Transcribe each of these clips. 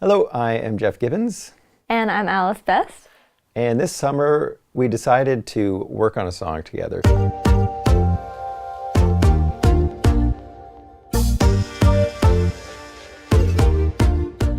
Hello, I am Jef Gibbons. And I'm Alice Best. And this summer, we decided to work on a song together.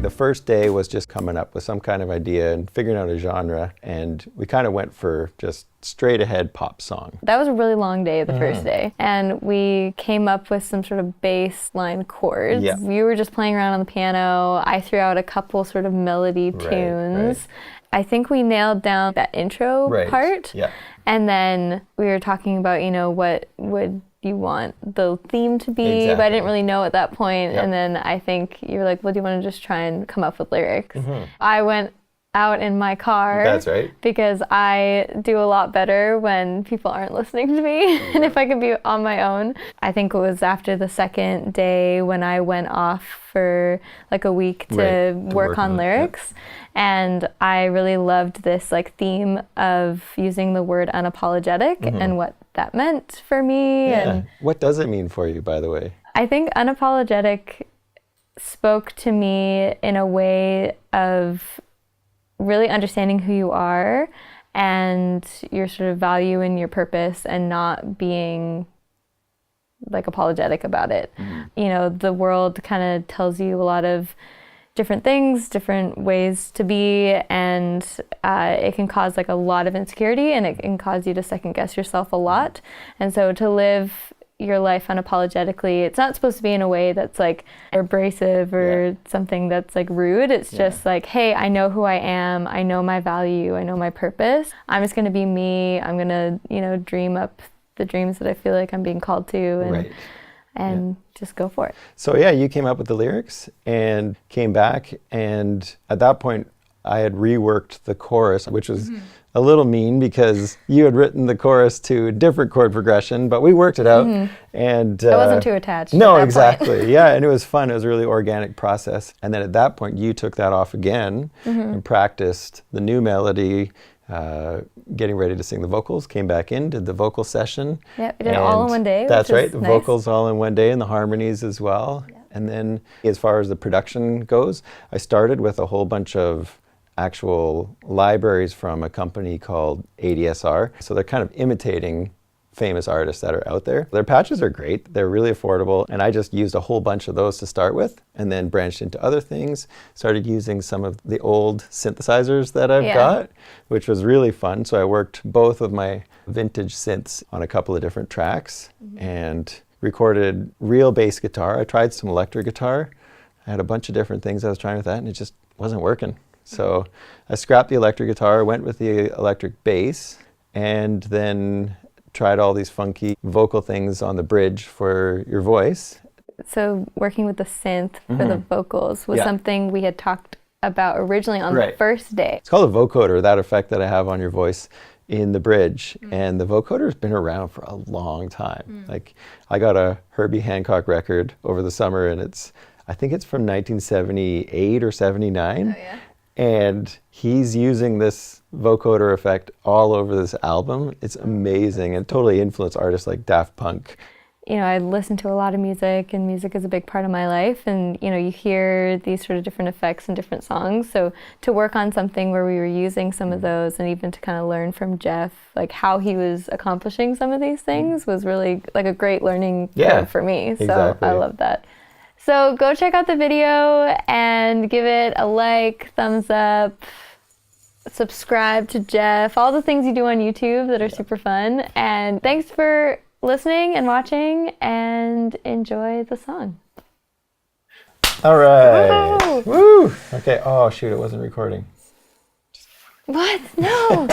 The first day was just coming up with some kind of idea and figuring out a genre, and we kind of went for just straight ahead pop song. That was a really long day, the first day, and we came up with some sort of bass line chords. Yeah. We were just playing around on the piano. I threw out a couple sort of melody tunes. Right. I think we nailed down that intro part. Yeah. And then we were talking about, what would you want the theme to be, Exactly. but I didn't really know at that point. Yep. And then I think you were like, well, do you want to just try and come up with lyrics? I went out in my car. That's right. Because I do a lot better when people aren't listening to me and if I can be on my own. I think it was after the second day when I went off for like a week to work on lyrics. Yep. And I really loved this theme of using the word unapologetic and what that meant for me. Yeah. And what does it mean for you, by the way? I think unapologetic spoke to me in a way of really understanding who you are and your sort of value and your purpose and not being apologetic about it. The world kind of tells you a lot of different things, different ways to be, and it can cause a lot of insecurity, and it can cause you to second guess yourself a lot. And so to live your life unapologetically, it's not supposed to be in a way that's abrasive or something that's rude. It's just hey, I know who I am, I know my value, I know my purpose. I'm just gonna be me. I'm gonna, dream up the dreams that I feel like I'm being called to and just go for it. So yeah, you came up with the lyrics and came back, and at that point I had reworked the chorus, which was a little mean because you had written the chorus to a different chord progression, but we worked it out. And I wasn't too attached. No, exactly. Yeah, and it was fun. It was a really organic process. And then at that point, you took that off again and practiced the new melody, getting ready to sing the vocals, came back in, did the vocal session. Yeah, we did it all in one day. That's right, the nice. vocals all in one day and the harmonies as well. Yeah. And then as far as the production goes, I started with a whole bunch of actual libraries from a company called ADSR. So they're kind of imitating famous artists that are out there. Their patches are great, they're really affordable, and I just used a whole bunch of those to start with, and then branched into other things, started using some of the old synthesizers that I've got, which was really fun. So I worked both of my vintage synths on a couple of different tracks and recorded real bass guitar. I tried some electric guitar. I had a bunch of different things I was trying with that, and it just wasn't working. So I scrapped the electric guitar, went with the electric bass, and then tried all these funky vocal things on the bridge for your voice. So working with the synth for the vocals was something we had talked about originally on the first day. It's called a vocoder, that effect that I have on your voice in the bridge. And the vocoder has been around for a long time. I got a Herbie Hancock record over the summer, and I think it's from 1978 or 79. Oh, yeah. And he's using this vocoder effect all over this album. It's amazing and totally influenced artists like Daft Punk. I listen to a lot of music, and music is a big part of my life. And, you hear these sort of different effects in different songs. So to work on something where we were using some of those, and even to kind of learn from Jef, how he was accomplishing some of these things was really a great learning curve for me. So exactly. I love that. So go check out the video and give it a like, thumbs up, subscribe to Jef, all the things you do on YouTube that are super fun. And thanks for listening and watching, and enjoy the song. All right. Woo! Okay. Oh, shoot, it wasn't recording. What? No.